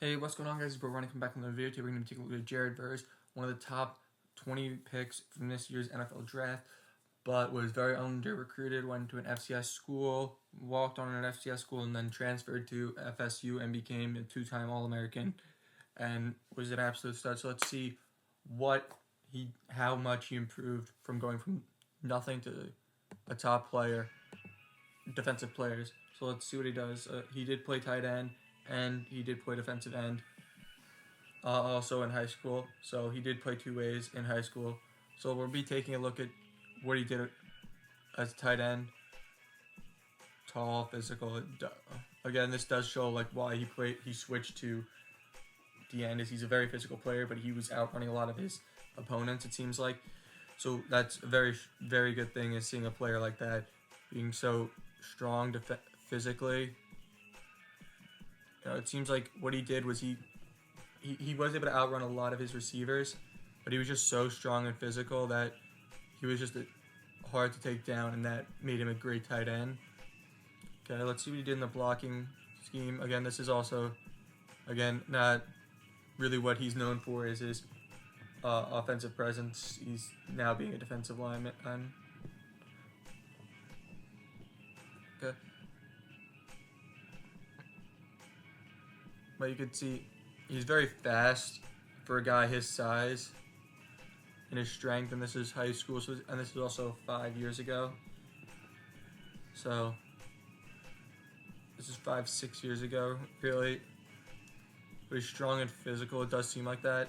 Hey, what's going on, guys? It's Bro Ronnie coming back from the video. Today we're going to be taking a look at Jared Verse, one of the top 20 picks from this year's NFL draft, but was very under recruited, went to an FCS school, walked on an FCS school, and then transferred to FSU and became a two-time All-American and was an absolute stud. So let's see how much he improved from going from nothing to a top player, defensive players. So let's see what he does. He did play tight end and he did play defensive end also in high school. So he did play two ways in high school. So we'll be taking a look at what he did as tight end. Tall, physical. Again, this does show like why he switched to the end, is he's a very physical player, but he was outrunning a lot of his opponents, it seems like. So that's a very, very good thing, is seeing a player like that being so strong physically. It seems like what he did was he was able to outrun a lot of his receivers, but he was just so strong and physical that he was just hard to take down, and that made him a great tight end. Okay, let's see what he did in the blocking scheme. Again, this is also, not really what he's known for, is his offensive presence. He's now being a defensive lineman. Okay. But you could see he's very fast for a guy his size and his strength, and this is high school, and this is also 5 years ago. So this is 5-6 years ago, really. But he's strong and physical. It does seem like that.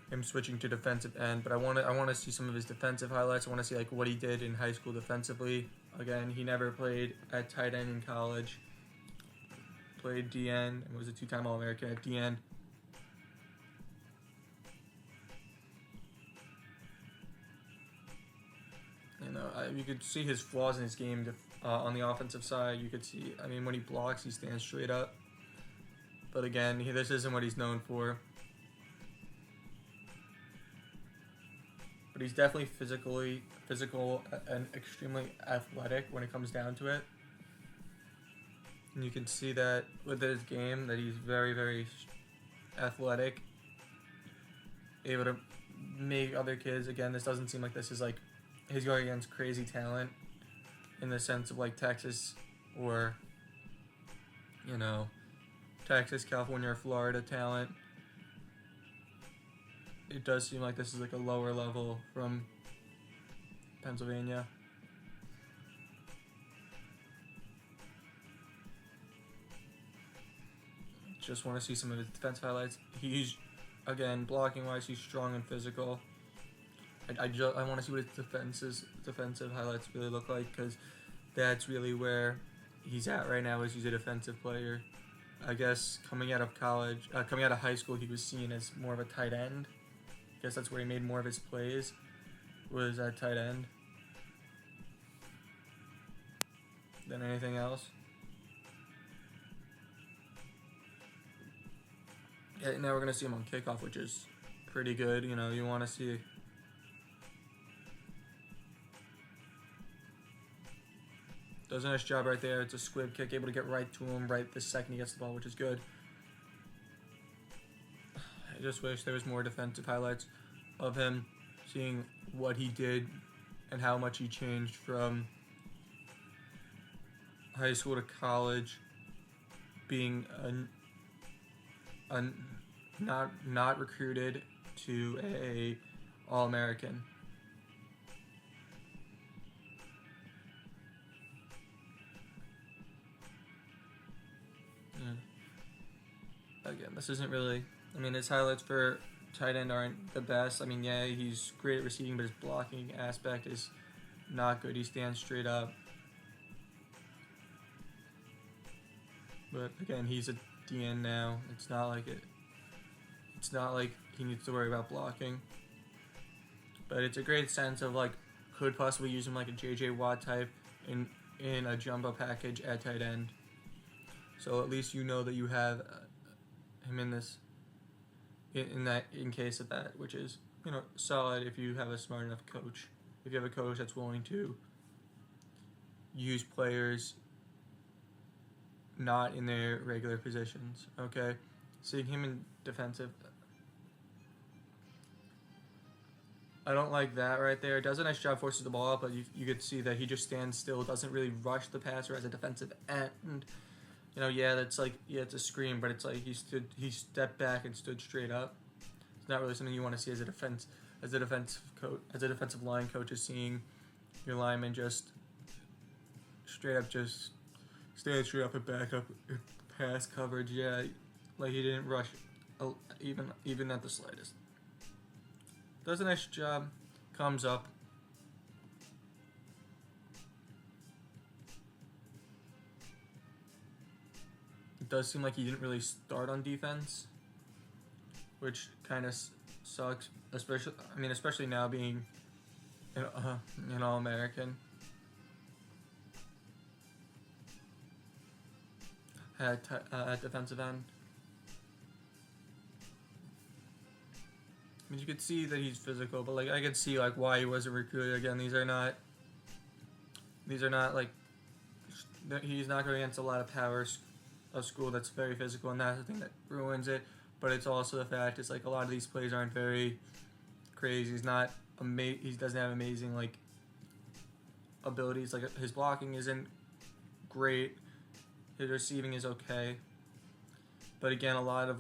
Him switching to defensive end, but I want to see some of his defensive highlights. I want to see like what he did in high school defensively. Again, he never played at tight end in college. Played DN and was a two-time All-American at DN. You could see his flaws in his game on the offensive side. You could see, when he blocks, he stands straight up. But again, this isn't what he's known for. But he's definitely physical and extremely athletic when it comes down to it. And you can see that with his game, that he's very, very athletic, able to make other kids. Again, this doesn't seem like this is like he's going against crazy talent in the sense of like Texas or, Texas, California, or Florida talent. It does seem like this is like a lower level from Pennsylvania. Just want to see some of his defensive highlights. He's, again, blocking wise, he's strong and physical. I want to see what his defensive highlights really look like, because that's really where he's at right now, is he's a defensive player. I guess coming out of high school, he was seen as more of a tight end. I guess that's where he made more of his plays, was at tight end than anything else. Yeah, now we're going to see him on kickoff, which is pretty good. You want to see. Does a nice job right there. It's a squib kick, able to get right to him right the second he gets the ball, which is good. I just wish there was more defensive highlights of him, seeing what he did and how much he changed from high school to college, being not recruited to a All-American. Again, this isn't really. His highlights for tight end aren't the best. Yeah, he's great at receiving, but his blocking aspect is not good. He stands straight up. But again, he's a DN now. It's not like he needs to worry about blocking. But it's a great sense of like, could possibly use him like a JJ Watt type in a jumbo package at tight end. So at least you know that you have him in this, in case of that, which is solid if you have a smart enough coach. If you have a coach that's willing to use players not in their regular positions. Okay, seeing him in defensive, I don't like that right there. Does a nice job, forces the ball up, but you could see that he just stands still, doesn't really rush the passer as a defensive end. Yeah, that's like, yeah, it's a screen, but it's like he stepped back and stood straight up. It's not really something you want to see as a defensive coach, as a defensive line coach, is seeing your lineman just straight up just stand straight up and back up pass coverage. Yeah, like he didn't rush, even at the slightest. Does a nice job, comes up. It does seem like he didn't really start on defense, which kind of sucks. Especially now being an All-American. At defensive end. You could see that he's physical, but like I could see like why he wasn't recruited. Again, these are not like, he's not going against a lot of power, a school that's very physical, and that's the thing that ruins it. But it's also the fact it's like a lot of these plays aren't very crazy. He doesn't have amazing like abilities. Like his blocking isn't great. His receiving is okay. But again, a lot of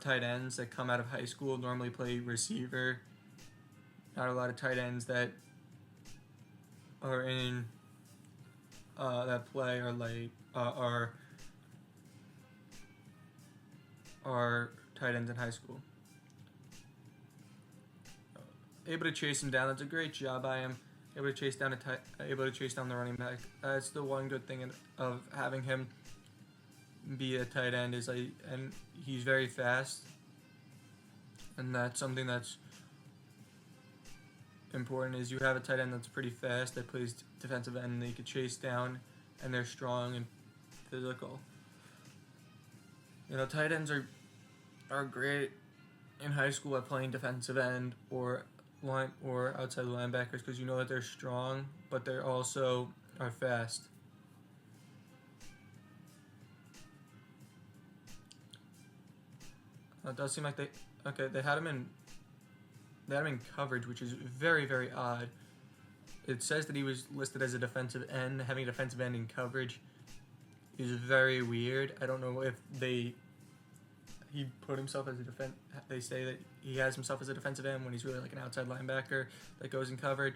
tight ends that come out of high school normally play receiver. Not a lot of tight ends that are in that play are like are tight ends in high school. Able to chase him down. That's a great job by him. Able to chase down the running back. That's the one good thing of having him be a tight end and he's very fast, and that's something that's important. Is you have a tight end that's pretty fast, that plays defensive end, and they can chase down, and they're strong and physical. Tight ends are great in high school at playing defensive end or outside linebackers, because that they're strong, but they also are fast. It does seem like they had him in coverage, which is very, very odd. It says that he was listed as a defensive end. Having a defensive end in coverage is very weird. I don't know if he put himself as a defense. They say that he has himself as a defensive end when he's really like an outside linebacker that goes in coverage.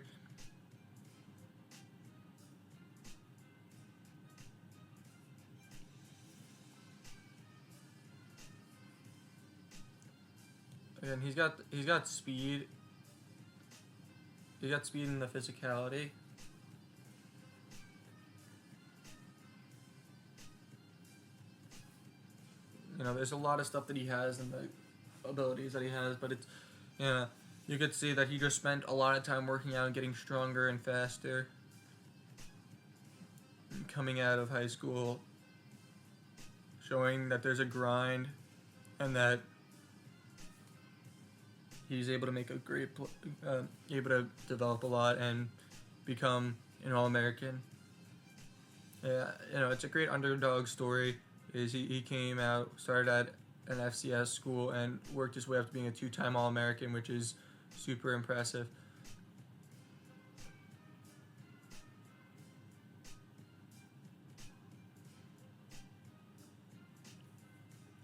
And he's got speed. He's got speed and the physicality. There's a lot of stuff that he has and the abilities that he has, but it's, you could see that he just spent a lot of time working out and getting stronger and faster coming out of high school, showing that there's a grind and that he's able to make able to develop a lot and become an All-American. Yeah, it's a great underdog story. He came out, started at an FCS school, and worked his way up to being a 2-time All-American, which is super impressive.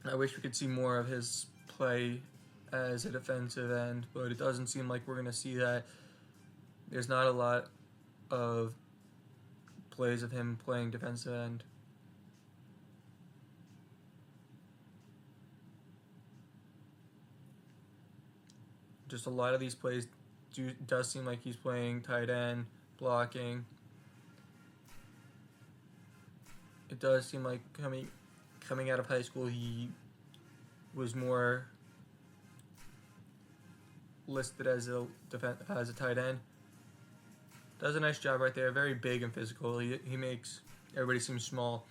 I wish we could see more of his play as a defensive end, but it doesn't seem like we're going to see that. There's not a lot of plays of him playing defensive end. Just a lot of these plays does seem like he's playing tight end, blocking. It does seem like coming out of high school, he was more listed as a tight end. Does a nice job right there. Very big and physical. He makes everybody seem small.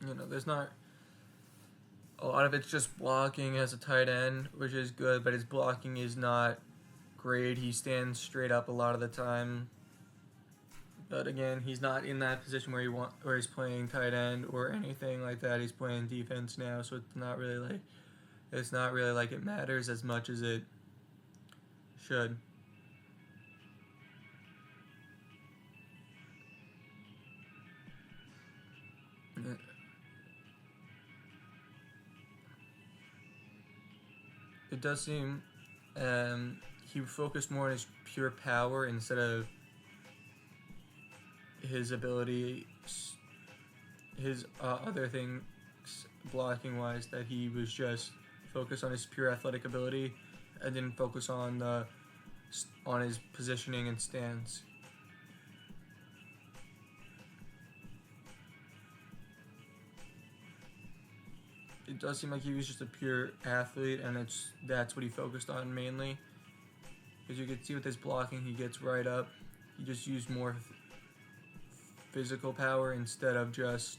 there's not a lot of it's just blocking as a tight end, which is good, but his blocking is not great. He stands straight up a lot of the time. But again, he's not in that position where he's playing tight end or anything like that. He's playing defense now, so it's not really like it matters as much as it should. It does seem he focused more on his pure power instead of his ability, his other things blocking wise, that he was just focused on his pure athletic ability and didn't focus on his positioning and stance. It does seem like he was just a pure athlete, and that's what he focused on mainly. As you can see with his blocking, he gets right up. He just used more physical power instead of just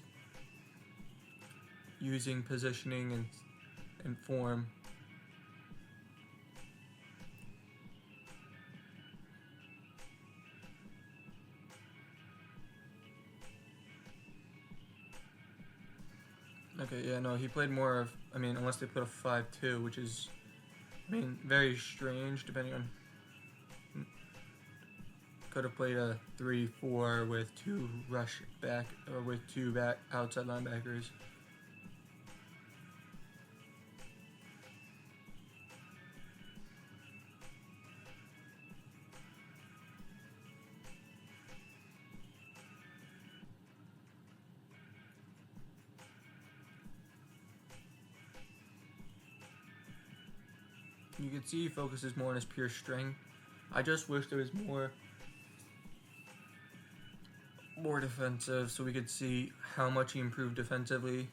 using positioning and form. Okay, yeah, no, he played more of, unless they put a 5-2, which is, very strange, depending on, could have played a 3-4 with two outside linebackers. You can see he focuses more on his pure strength. I just wish there was more defensive so we could see how much he improved defensively.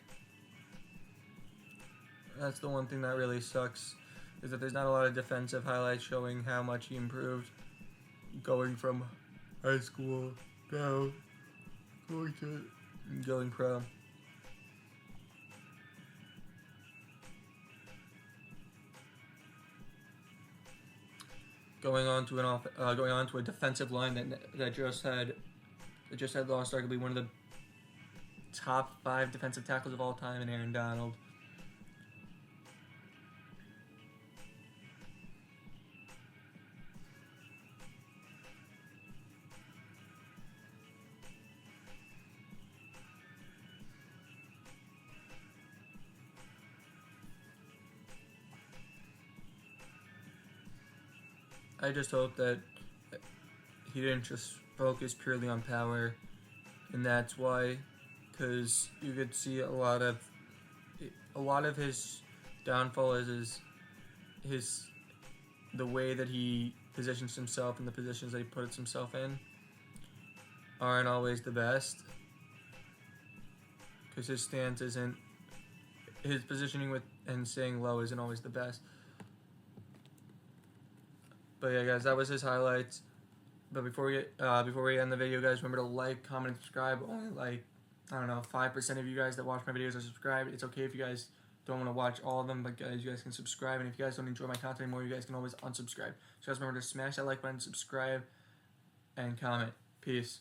That's the one thing that really sucks, is that there's not a lot of defensive highlights showing how much he improved going from high school down going pro. Going on to a defensive line that just had lost arguably one of the top 5 defensive tackles of all time in Aaron Donald. I just hope that he didn't just focus purely on power, and that's why, because you could see a lot of his downfall is the way that he positions himself and the positions that he puts himself in aren't always the best, because his stance isn't, his positioning and staying low isn't always the best. But yeah, guys, that was his highlights. But before we end the video, guys, remember to like, comment, and subscribe. Only 5% of you guys that watch my videos are subscribed. It's okay if you guys don't want to watch all of them, but guys, you guys can subscribe. And if you guys don't enjoy my content anymore, you guys can always unsubscribe. So guys, remember to smash that like button, subscribe, and comment. Peace.